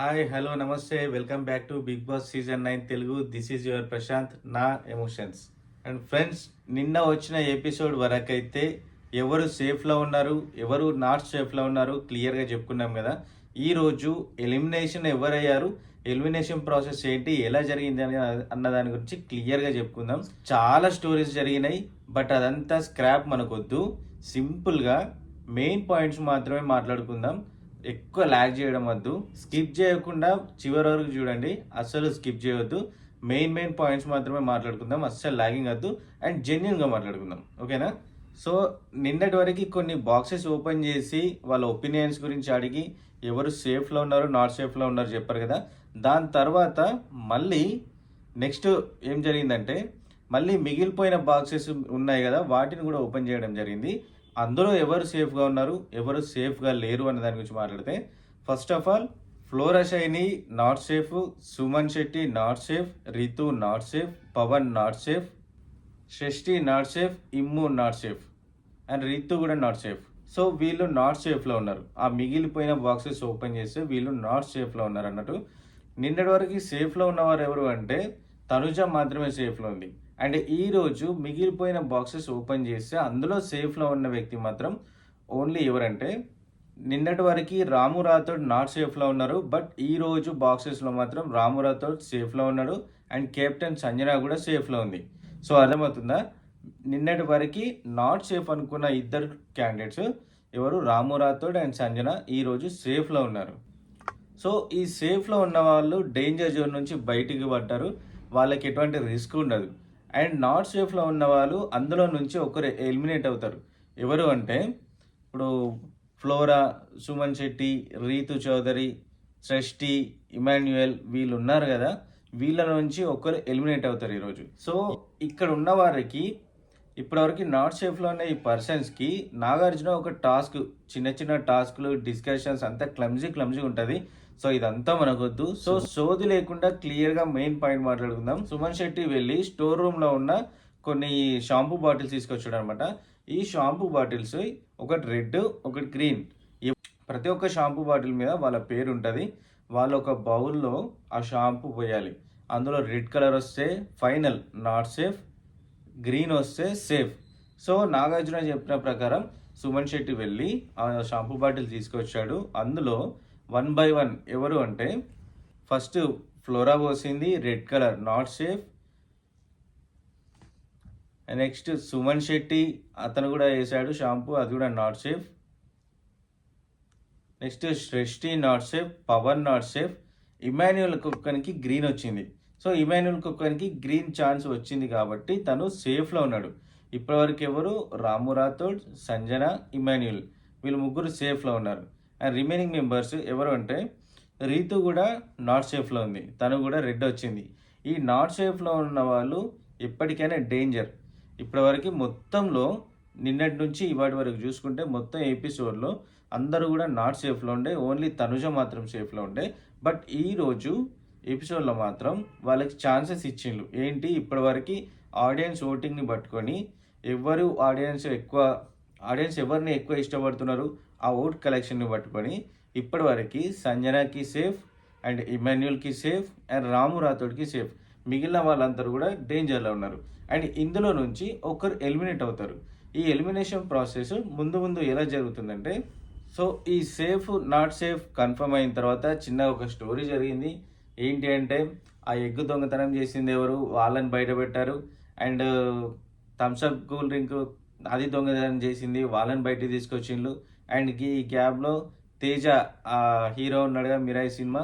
Hi hello నమస్తే welcome back to Bigg Boss season 9 Telugu. This is your Prashant, నా emotions. And friends, నిన్న వచ్చిన episode వరకైతే ఎవరు సేఫ్లో ఉన్నారు, ఎవరు నాట్ సేఫ్లో ఉన్నారు క్లియర్గా చెప్పుకున్నాం కదా. ఈరోజు ఎలిమినేషన్ ఎవరయ్యారు, ఎలిమినేషన్ ప్రాసెస్ ఏంటి, ఎలా జరిగింది అన్న దాని గురించి క్లియర్గా చెప్పుకుందాం. చాలా స్టోరీస్ జరిగినాయి, బట్ అదంతా స్క్రాప్ మనకొద్దు. సింపుల్గా మెయిన్ పాయింట్స్ మాత్రమే మాట్లాడుకుందాం. ఎక్కువ ల్యాగ్ చేయడం వద్దు, స్కిప్ చేయకుండా చివరి వరకు చూడండి, అస్సలు స్కిప్ చేయవద్దు. మెయిన్ పాయింట్స్ మాత్రమే మాట్లాడుకుందాం, అస్సలు ల్యాగింగ్ వద్దు అండ్ జెన్యున్గా మాట్లాడుకుందాం, ఓకేనా? సో నిన్నటి వరకు కొన్ని బాక్సెస్ ఓపెన్ చేసి వాళ్ళ ఒపీనియన్స్ గురించి అడిగి ఎవరు సేఫ్లో ఉన్నారు, నాట్ సేఫ్లో ఉన్నారు చెప్పారు కదా. దాని తర్వాత మళ్ళీ నెక్స్ట్ ఏం జరిగిందంటే, మళ్ళీ మిగిలిపోయిన బాక్సెస్ ఉన్నాయి కదా, వాటిని కూడా ఓపెన్ చేయడం జరిగింది. అందులో ఎవరు సేఫ్గా ఉన్నారు, ఎవరు సేఫ్గా లేరు అన్న దాని గురించి మాట్లాడితే, first of all Flora Shaini not safe, Suman Shetty not safe, Ritu not safe, Pavan not safe, Shashti not safe, Immu not safe and Ritu కూడా నాట్ సేఫ్. సో వీళ్ళు నాట్ సేఫ్లో ఉన్నారు. ఆ మిగిలిపోయిన బాక్సెస్ ఓపెన్ చేస్తే వీళ్ళు నాట్ సేఫ్లో ఉన్నారు అన్నట్టు. నిన్నటి వరకు సేఫ్లో ఉన్నవారు ఎవరు అంటే తనుజ మాత్రమే సేఫ్లో ఉంది. అండ్ ఈరోజు మిగిలిపోయిన బాక్సెస్ ఓపెన్ చేస్తే అందులో సేఫ్లో ఉన్న వ్యక్తి మాత్రం ఓన్లీ ఎవరంటే, నిన్నటి వరకు రాము రాథోడ్ నాట్ సేఫ్లో ఉన్నారు, బట్ ఈరోజు బాక్సెస్లో మాత్రం రాము రాథోడ్ సేఫ్లో ఉన్నాడు అండ్ కెప్టెన్ సంజన కూడా సేఫ్లో ఉంది. సో అర్థమవుతుందా? నిన్నటి వరకు నాట్ సేఫ్ అనుకున్న ఇద్దరు క్యాండిడేట్స్ ఎవరు, రాము రాథోడ్ అండ్ సంజన, ఈరోజు సేఫ్లో ఉన్నారు. సో ఈ సేఫ్లో ఉన్న వాళ్ళు డేంజర్ జోన్ నుంచి బయటికి పడ్డారు, వాళ్ళకి ఎటువంటి రిస్క్ ఉండదు. అండ్ నాట్ సేఫ్లో ఉన్న వాళ్ళు అందులో నుంచి ఒకరు ఎలిమినేట్ అవుతారు. ఎవరు అంటే, ఇప్పుడు ఫ్లోరా, సుమన్ శెట్టి, రీతు చౌదరి, సృష్టి, ఇమాన్యుయల్ వీళ్ళు ఉన్నారు కదా, వీళ్ళ నుంచి ఒకరు ఎలిమినేట్ అవుతారు ఈరోజు. సో ఇక్కడ ఉన్న వారికి ఇప్పటివరకు నాట్ సేఫ్లో ఉన్న ఈ పర్సన్స్కి నాగార్జున ఒక టాస్క్, చిన్న టాస్క్లు, డిస్కషన్స్ అంతా క్లమ్జీ ఉంటుంది. సో ఇదంతా మనకొద్దు. సో సోది లేకుండా క్లియర్గా మెయిన్ పాయింట్ మాట్లాడుకుందాం. సుమన్ శెట్టి వెళ్ళి స్టోర్ రూమ్లో ఉన్న కొన్ని షాంపూ బాటిల్స్ తీసుకొచ్చాడు అనమాట. ఈ షాంపూ బాటిల్స్ ఒకటి రెడ్, ఒకటి గ్రీన్. ప్రతి ఒక్క షాంపూ బాటిల్ మీద వాళ్ళ పేరు ఉంటుంది. వాళ్ళు ఒక బౌల్లో ఆ షాంపూ పోయాలి. అందులో రెడ్ కలర్ వస్తే ఫైనల్ నాట్ సేఫ్, గ్రీన్ వస్తే సేఫ్. సో నాగార్జున చెప్పిన ప్రకారం సుమన్ శెట్టి వెళ్ళి ఆ షాంపూ బాటిల్ తీసుకొచ్చాడు. అందులో 1 by 1 ఎవరు అంటే, ఫస్ట్ ఫ్లోరా పోసింది red colour not safe. Next Suman Shetty, అతను కూడా వేసాడు షాంపూ, అది కూడా not safe. Next Srishti not safe, Pavan not safe. Emmanuel కుక్కనికి గ్రీన్ వచ్చింది. సో ఇమాన్యుయల్ కుక్కనికి గ్రీన్ ఛాన్స్ వచ్చింది కాబట్టి తను సేఫ్లో ఉన్నాడు. ఇప్పటివరకు ఎవరు, రాము రాథోడ్, సంజన, ఇమాన్యుయల్, వీళ్ళు ముగ్గురు సేఫ్లో ఉన్నారు. అండ్ రిమైనింగ్ మెంబర్స్ ఎవరు అంటే, రీతు కూడా నాట్ సేఫ్లో ఉంది, తను కూడా రెడ్ వచ్చింది. ఈ నాట్ సేఫ్లో ఉన్న వాళ్ళు ఎప్పటికైనా డేంజర్. ఇప్పటివరకు మొత్తంలో నిన్నటి నుంచి ఇవాటి వరకు చూసుకుంటే మొత్తం ఎపిసోడ్లో అందరూ కూడా నాట్ సేఫ్లో ఉండే, ఓన్లీ తనుజ మాత్రం సేఫ్లో ఉండే. బట్ ఈరోజు ఎపిసోడ్లో మాత్రం వాళ్ళకి ఛాన్సెస్ ఇచ్చిండ్రు. ఏంటి, ఇప్పటివరకు ఆడియన్స్ ఓటింగ్ని పట్టుకొని ఆడియన్స్ ఎవరిని ఎక్కువ ఇష్టపడుతున్నారు ఆ ఓట్ కలెక్షన్ని పట్టుకొని ఇప్పటివరకు సంజనాకి సేఫ్ అండ్ ఇమాన్యుయల్కి సేఫ్ అండ్ రాము రాథోడ్కి సేఫ్. మిగిలిన వాళ్ళందరూ కూడా డేంజర్లో ఉన్నారు. అండ్ ఇందులో నుంచి ఒకరు ఎలిమినేట్ అవుతారు. ఈ ఎలిమినేషన్ ప్రాసెస్ ముందు ఎలా జరుగుతుందంటే, సో ఈ సేఫ్ నాట్ సేఫ్ కన్ఫర్మ్ అయిన తర్వాత చిన్న ఒక స్టోరీ జరిగింది. ఏంటి అంటే, ఆ ఎగ్ దొంగతనం చేసింది ఎవరు, వాళ్ళని బయట పెట్టారు. అండ్ థమ్స్అప్ కూల్ డ్రింక్ అది దొంగతనం చేసింది, వాళ్ళని బయటికి తీసుకొచ్చిండ్రు. అండ్ ఈ క్యాబ్లో తేజ, ఆ హీరో ఉన్నాడుగా మిరాయి సినిమా,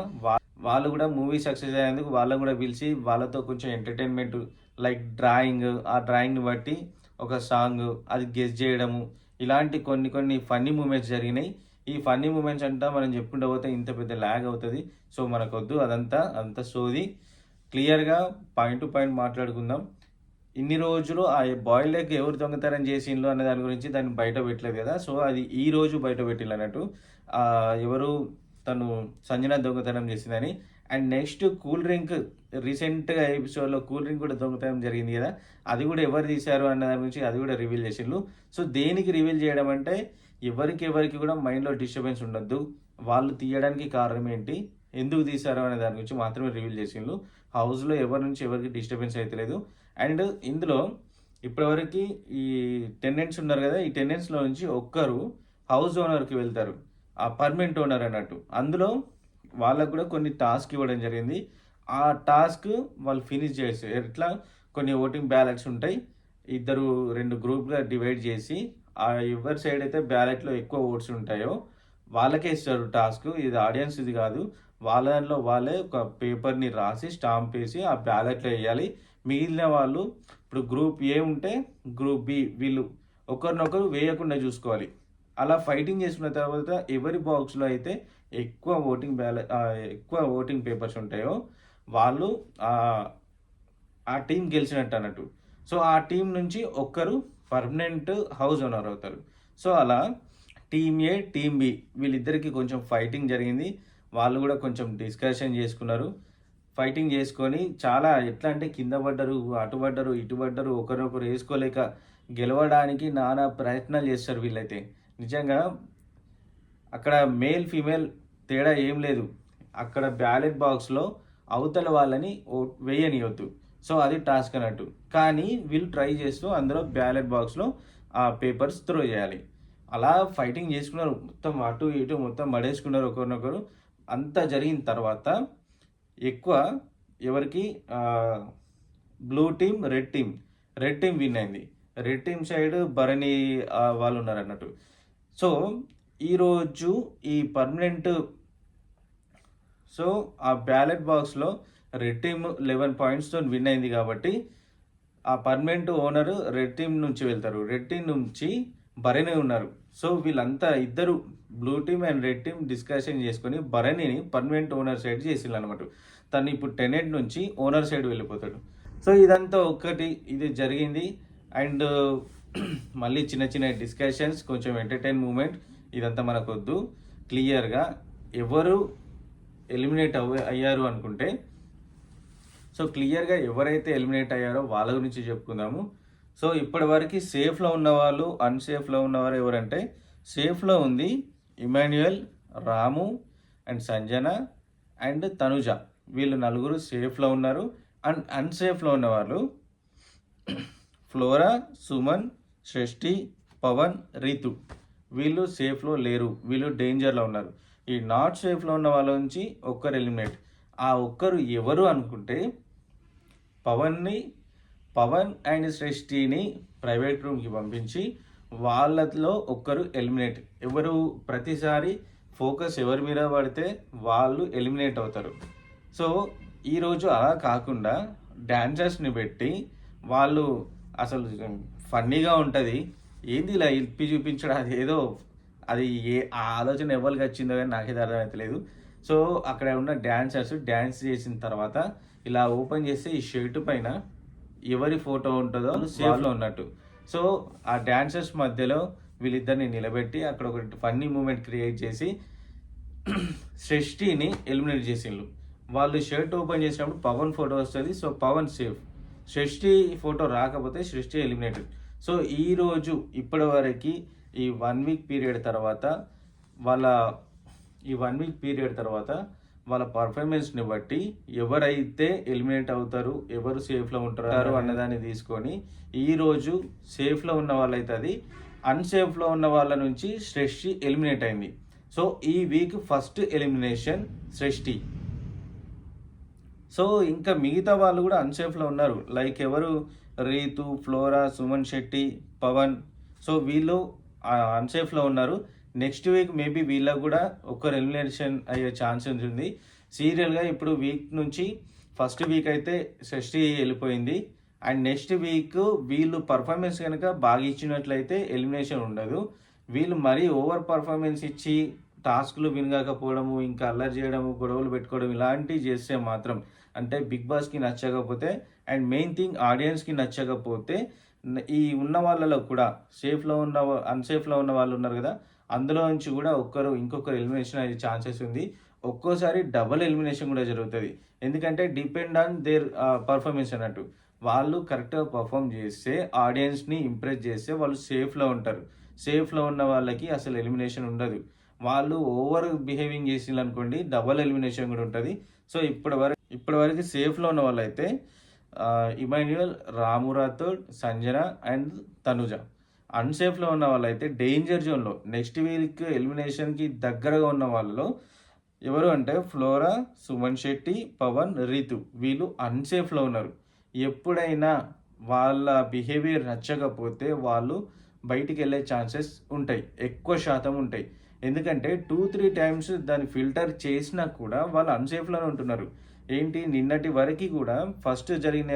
వాళ్ళు కూడా మూవీ సక్సెస్ అయ్యేందుకు వాళ్ళని కూడా పిలిచి వాళ్ళతో కొంచెం ఎంటర్టైన్మెంట్ లైక్ డ్రాయింగ్, ఆ డ్రాయింగ్ని బట్టి ఒక సాంగ్ అది గెస్ చేయడము, ఇలాంటి కొన్ని ఫన్నీ మూమెంట్స్ జరిగినాయి. ఈ ఫన్నీ మూమెంట్స్ అంతా మనం చెప్పుకుంటూ పోతే ఇంత పెద్ద ల్యాగ్ అవుతుంది. సో మనకొద్దు అంత సోది. క్లియర్గా పాయింట్ టు పాయింట్ మాట్లాడుకుందాం. ఇన్ని రోజులు ఆ బాయిల్డ్ ఎగ్ ఎవరు దొంగతనం చేసిండ్రు అనే దాని గురించి దాన్ని బయట పెట్టలేదు కదా. సో అది ఈ రోజు బయట పెట్టిల్లు అన్నట్టు, ఎవరు తను సంజన దొంగతనం చేసిందని. అండ్ నెక్స్ట్ కూల్ డ్రింక్, రీసెంట్గా ఎపిసోడ్లో కూల్ డ్రింక్ కూడా దొంగతనం జరిగింది కదా, అది కూడా ఎవరు తీశారు అన్న దాని గురించి అది కూడా రివీల్ చేసిండ్రు. సో దేనికి రివీల్ చేయడం అంటే, ఎవరికి కూడా మైండ్లో డిస్టర్బెన్స్ ఉండొద్దు, వాళ్ళు తీయడానికి కారణం ఏంటి, ఎందుకు తీశారు అనే దాని గురించి మాత్రమే రివీల్ చేసిండ్రు. హౌస్‌లో ఎవరి నుంచి ఎవరికి డిస్టర్బెన్స్ అయితే లేదు. అండ్ ఇందులో ఇప్పటివరకి ఈ టెనెంట్స్ ఉన్నారు కదా! ఈ టెనెంట్స్‌లో నుంచి ఒక్కరు హౌస్ ఓనర్‌కి వెళ్తారు. ఆ పర్మనెంట్ ఓనర్ అన్నట్టు. అందులో వాళ్ళకి కూడా కొన్ని టాస్క్ ఇవ్వడం జరిగింది. ఆ టాస్క్ వాళ్ళు ఫినిష్ చేసి ఎట్లా కొన్ని ఓటింగ్ బ్యాలెట్స్ ఉంటాయి. 2 గ్రూప్‌గా డివైడ్ చేసి ఎవరి సైడ్ అయితే బ్యాలెట్‌లో ఎక్కువ ఓట్స్ ఉంటాయో వాళ్ళకే ఇస్తారు టాస్క్. ఇది ఆడియన్స్‌ది కాదు. వాళ్ళ దాంట్లో వాళ్ళే ఒక పేపర్‌ని రాసి స్టాంప్ ఏసి ఆ బ్యాలెట్‌లో ఎయ్యాలి. మిగిలిన వాళ్ళు ఇప్పుడు గ్రూప్ ఏ ఉంటే గ్రూప్ బి వీళ్ళు ఒకరినొకరు వేయకుండా చూసుకోవాలి. అలా ఫైటింగ్ చేసుకున్న తర్వాత ఎవరి బాక్స్‌లో అయితే ఎక్కువ ఓటింగ్ పేపర్స్ ఉంటాయో వాళ్ళు ఆ టీం గెలిచినట్టు అన్నట్టు. సో, ఆ టీం నుంచి ఒక్కరు పర్మనెంట్ హౌస్ ఓనర్ అవుతారు. సో, అలా టీమ్ ఏ, టీమ్ బి వీళ్ళిద్దరికీ కొంచెం ఫైటింగ్ జరిగింది. వాళ్ళు కూడా కొంచెం డిస్కషన్ చేసుకున్నారు. ఫైటింగ్ చేసుకొని చాలా ఎట్లా అంటే కింద పడ్డరు, అటు పడ్డరు, ఇటు పడ్డరు. ఒకరినొకరు ఏసుకోలేక గెలవడానికి నానా ప్రయత్నాలు చేస్తారు వీళ్ళైతే. నిజంగా అక్కడ మేల్, ఫీమేల్ తేడా ఏం లేదు. అక్కడ బ్యాలెట్ బాక్స్‌లో అవతల వాళ్ళని వేయనీయొద్దు. సో, అది టాస్క్ అన్నట్టు. కానీ వీళ్ళు ట్రై చేస్తూ అందులో బ్యాలెట్ బాక్స్‌లో ఆ పేపర్స్ త్రో చేయాలి. అలా ఫైటింగ్ చేసుకున్నారు. మొత్తం అటు, ఇటు మొత్తం పడేసుకున్నారు ఒకరినొకరు. అంతా జరిగిన తర్వాత ఎక్కువ ఎవరికి blue team, red team. Red team win అయింది. రెడ్ టీమ్ సైడ్ భరణి వాళ్ళు ఉన్నారన్నట్టు. సో, ఈరోజు ఈ పర్మనెంట్ సో, ఆ బ్యాలెట్ బాక్స్‌లో రెడ్ టీమ్ 11 పాయింట్స్‌తో విన్ అయింది కాబట్టి, ఆ పర్మనెంట్ ఓనర్ రెడ్ టీమ్ నుంచి వెళ్తారు. రెడ్ టీమ్ నుంచి భరణి ఉన్నారు. సో, వీళ్ళంతా ఇద్దరు blue team and red team discussion చేసుకొని భరణిని పర్మనెంట్ ఓనర్ సైడ్ చేసిల్లనమాట. తను ఇప్పుడు టెనెంట్ నుంచి ఓనర్ సైడ్ వెళ్ళిపోతాడు. సో, ఇదంతా ఇది జరిగింది. అండ్ మళ్ళీ చిన్న చిన్న డిస్కషన్స్, కొంచెం ఎంటర్‌టైన్ మూమెంట్ ఇదంతా మనకొద్దు. క్లియర్‌గా ఎవరు ఎలిమినేట్ అయ్యారు అనుకుంటే, సో క్లియర్‌గా ఎవరైతే ఎలిమినేట్ అయ్యారో వాళ్ళ గురించి చెప్పుకుందాము. సో ఇప్పటివరకు సేఫ్‌లో ఉన్నవాళ్ళు, అన్‌సేఫ్‌లో ఉన్నవారు ఎవరంటే, సేఫ్‌లో ఉంది ఇమాన్యుయల్, రాము అండ్ సంజన అండ్ తనుజ. వీళ్ళు నలుగురు సేఫ్‌లో ఉన్నారు. అండ్ అన్‌సేఫ్‌లో ఉన్నవాళ్ళు ఫ్లోరా, సుమన్, సృష్టి, పవన్, రీతు. వీళ్ళు సేఫ్‌లో లేరు. వీళ్ళు డేంజర్‌లో ఉన్నారు. ఈ నాట్ సేఫ్‌లో ఉన్న వాళ్ళ నుంచి ఒక్కరు ఎలిమినేట్. ఆ ఒక్కరు ఎవరు అనుకుంటే, పవన్ అండ్ సృష్టిని ప్రైవేట్ రూమ్కి పంపించి వాళ్ళలో ఒక్కరు ఎలిమినేట్. ఎవరు ప్రతిసారి ఫోకస్ ఎవరి మీద పడితే వాళ్ళు ఎలిమినేట్ అవుతారు. సో ఈరోజు అలా కాకుండా డాన్సర్స్ని పెట్టి వాళ్ళు అసలు ఫన్నీగా ఉంటుంది. ఏంది ఇలా ఇప్పి చూపించడం, అది ఏదో అది ఆ ఆలోచన ఎవరికి వచ్చిందో కానీ నాకైతే అర్థమవుతలేదు. సో అక్కడ ఉన్న డాన్సర్స్ డ్యాన్స్ చేసిన తర్వాత ఇలా ఓపెన్ చేస్తే ఈ షర్ట్ పైన ఎవరి ఫోటో ఉంటుందో సేఫ్లో ఉన్నట్టు. సో ఆ డాన్సర్స్ మధ్యలో వీళ్ళిద్దరిని నిలబెట్టి అక్కడ ఒక ఫన్నీ మూమెంట్ క్రియేట్ చేసి సృష్టిని ఎలిమినేట్ చేసిండ్రు. వాళ్ళు షర్ట్ ఓపెన్ చేసినప్పుడు పవన్ ఫోటో వస్తుంది. So Pawan safe. Srishti photo రాకపోతే సృష్టి ఎలిమినేటెడ్. సో ఈరోజు ఇప్పటి వరకు ఈ 1 వీక్ పీరియడ్ తర్వాత వాళ్ళ పర్ఫార్మెన్స్ని బట్టి ఎవరైతే ఎలిమినేట్ అవుతారు, ఎవరు సేఫ్లో ఉంటారు అన్నదాన్ని తీసుకొని ఈరోజు సేఫ్లో ఉన్న వాళ్ళైతే అది, అన్సేఫ్లో ఉన్న వాళ్ళ నుంచి సృష్టి ఎలిమినేట్ అయింది. సో ఈ వీక్ ఫస్ట్ ఎలిమినేషన్ సృష్టి. సో ఇంకా మిగతా వాళ్ళు కూడా అన్సేఫ్లో ఉన్నారు. లైక్ ఎవరు, రీతు, ఫ్లోరా, సుమన్ శెట్టి, పవన్. సో వీళ్ళు అన్సేఫ్లో ఉన్నారు. నెక్స్ట్ వీక్ మేబీ వీళ్ళకు కూడా ఒకరు ఎలిమినేషన్ అయ్యే ఛాన్స్ ఉంటుంది. సీరియల్గా ఇప్పుడు వీక్ నుంచి ఫస్ట్ వీక్ అయితే సృష్టి వెళ్ళిపోయింది. అండ్ నెక్స్ట్ వీక్ వీళ్ళు పర్ఫార్మెన్స్ కనుక బాగా ఇచ్చినట్లయితే ఎలిమినేషన్ ఉండదు. వీళ్ళు మరీ ఓవర్ పర్ఫార్మెన్స్ ఇచ్చి టాస్క్లు విన్ కాకపోవడము, ఇంకా అల్లరి చేయడము, గొడవలు పెట్టుకోవడం ఇలాంటివి చేస్తే మాత్రం, అంటే బిగ్ బాస్కి నచ్చకపోతే అండ్ మెయిన్ థింగ్ ఆడియన్స్కి నచ్చకపోతే, ఈ ఉన్న వాళ్ళలో కూడా సేఫ్లో ఉన్న అన్సేఫ్లో ఉన్న వాళ్ళు ఉన్నారు కదా, అందులో నుంచి కూడా ఇంకొకరు ఎలిమినేషన్ అయ్యే ఛాన్సెస్ ఉంది. ఒక్కోసారి డబుల్ ఎలిమినేషన్ కూడా జరుగుతుంది. ఎందుకంటే డిపెండ్ ఆన్ దేర్ పర్ఫార్మెన్స్ అన్నట్టు. వాళ్ళు కరెక్ట్గా పర్ఫామ్ చేస్తే, ఆడియన్స్ని ఇంప్రెస్ చేస్తే వాళ్ళు సేఫ్లో ఉంటారు. సేఫ్లో ఉన్న వాళ్ళకి అసలు ఎలిమినేషన్ ఉండదు. వాళ్ళు ఓవర్ బిహేవింగ్ చేసిండ్రు అనుకోండి డబల్ ఎలిమినేషన్ కూడా ఉంటుంది. సో ఇప్పటివరకు సేఫ్లో ఉన్న వాళ్ళైతే ఇమాన్యుయల్, రాము రాథోడ్, సంజన అండ్ తనుజ. అన్సేఫ్లో ఉన్న వాళ్ళైతే డేంజర్ జోన్లో నెక్స్ట్ వీక్ ఎలిమినేషన్కి దగ్గరగా ఉన్న వాళ్ళలో ఎవరు అంటే ఫ్లోరా, సుమన్ శెట్టి, పవన్, రీతు. వీళ్ళు అన్సేఫ్లో ఉన్నారు. ఎప్పుడైనా వాళ్ళ బిహేవియర్ నచ్చకపోతే వాళ్ళు బయటికి వెళ్ళే ఛాన్సెస్ ఉంటాయి, ఎక్కువ శాతం ఉంటాయి. ఎందుకంటే 2-3 టైమ్స్ దాన్ని ఫిల్టర్ చేసినా కూడా వాళ్ళు అన్సేఫ్లోనే ఉంటున్నారు. ఏంటి నిన్నటి వరకు కూడా ఫస్ట్ జరిగిన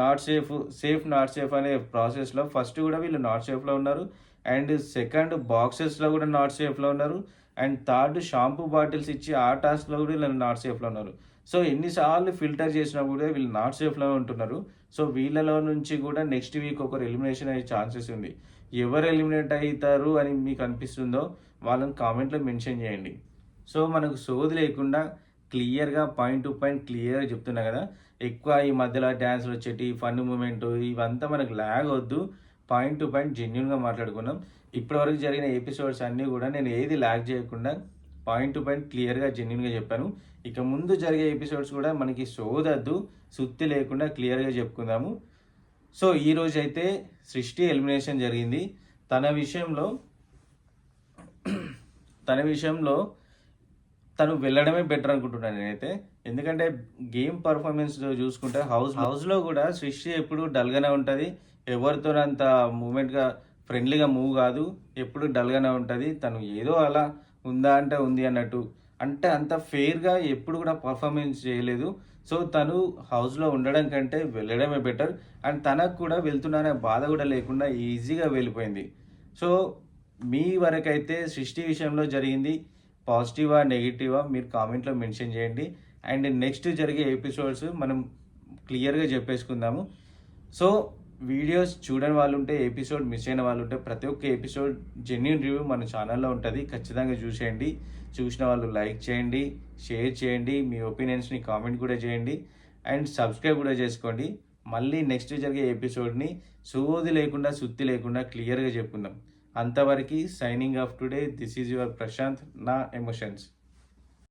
not safe, safe not safe అనే ప్రాసెస్లో ఫస్ట్ కూడా వీళ్ళు నాట్ సేఫ్లో ఉన్నారు. అండ్ సెకండ్ బాక్సెస్లో కూడా నాట్ సేఫ్లో ఉన్నారు. అండ్ థర్డ్ షాంపూ బాటిల్స్ ఇచ్చి ఆ టాస్క్లో కూడా వీళ్ళు నాట్ సేఫ్లో ఉన్నారు. సో ఎన్నిసార్లు ఫిల్టర్ చేసినా కూడా వీళ్ళు నాట్ సేఫ్లో ఉంటున్నారు. సో వీళ్ళలో నుంచి కూడా నెక్స్ట్ వీక్ ఒకరు ఎలిమినేషన్ అయ్యే ఛాన్సెస్ ఉంది. ఎవరు ఎలిమినేట్ అవుతారు అని మీకు అనిపిస్తుందో వాళ్ళని కామెంట్లో మెన్షన్ చేయండి. సో మనకు సోది లేకుండా క్లియర్గా పాయింట్ టు పాయింట్ క్లియర్గా చెప్తున్నా కదా. ఎక్కువ ఈ మధ్యలో డ్యాన్స్లు వచ్చేటి ఫన్ మూమెంట్ ఇవంతా మనకు ల్యాగ్ వద్దు. పాయింట్ టు పాయింట్ జెన్యున్గా మాట్లాడుకున్నాం. ఇప్పటివరకు జరిగిన ఎపిసోడ్స్ అన్నీ కూడా నేను ఏది ల్యాగ్ చేయకుండా పాయింట్ టు పాయింట్ క్లియర్గా జెన్యున్గా చెప్పాను. ఇక ముందు జరిగే ఎపిసోడ్స్ కూడా మనకి సోదద్దు, సుత్తి లేకుండా క్లియర్గా చెప్పుకుందాము. సో ఈరోజు అయితే సృష్టి ఎలిమినేషన్ జరిగింది. తన విషయంలో తను వెళ్ళడమే బెటర్ అనుకుంటున్నాను నేనైతే. ఎందుకంటే గేమ్ పర్ఫార్మెన్స్ చూసుకుంటే హౌస్లో కూడా సృష్టి ఎప్పుడు డల్గానే ఉంటుంది. ఎవరితోనంత మూమెంట్గా ఫ్రెండ్లీగా మూవ్ కాదు, ఎప్పుడు డల్గానే ఉంటుంది. తను ఏదో అలా ఉందా అంటే ఉంది అన్నట్టు, అంటే అంత ఫెయిర్గా ఎప్పుడు కూడా పర్ఫార్మెన్స్ చేయలేదు. సో తను హౌస్లో ఉండడం కంటే వెళ్ళడమే బెటర్. అండ్ తనకు కూడా వెళ్తున్నానే బాధ కూడా లేకుండా ఈజీగా వెళ్ళిపోయింది. సో మీ వరకైతే సృష్టి విషయంలో జరిగింది పాజిటివా నెగిటివా మీరు కామెంట్లో మెన్షన్ చేయండి. అండ్ నెక్స్ట్ జరిగే ఎపిసోడ్స్ మనం క్లియర్గా చెప్పేసుకుందాము. సో వీడియోస్ చూడని వాళ్ళు ఉంటే, ఎపిసోడ్ మిస్ అయిన వాళ్ళు ఉంటే ప్రతి ఒక్క ఎపిసోడ్ జెన్యూన్ రివ్యూ మన ఛానల్లో ఉంటుంది, ఖచ్చితంగా చూసేయండి. చూసిన వాళ్ళు లైక్ చేయండి, షేర్ చేయండి, మీ ఒపీనియన్స్ని కామెంట్ కూడా చేయండి అండ్ సబ్స్క్రైబ్ కూడా చేసుకోండి. మళ్ళీ నెక్స్ట్ జరిగే ఎపిసోడ్ని సోది లేకుండా సుత్తి లేకుండా క్లియర్గా చెప్పుకుందాం. అంతవరకు signing off today. This is your Prashant, నా ఎమోషన్స్.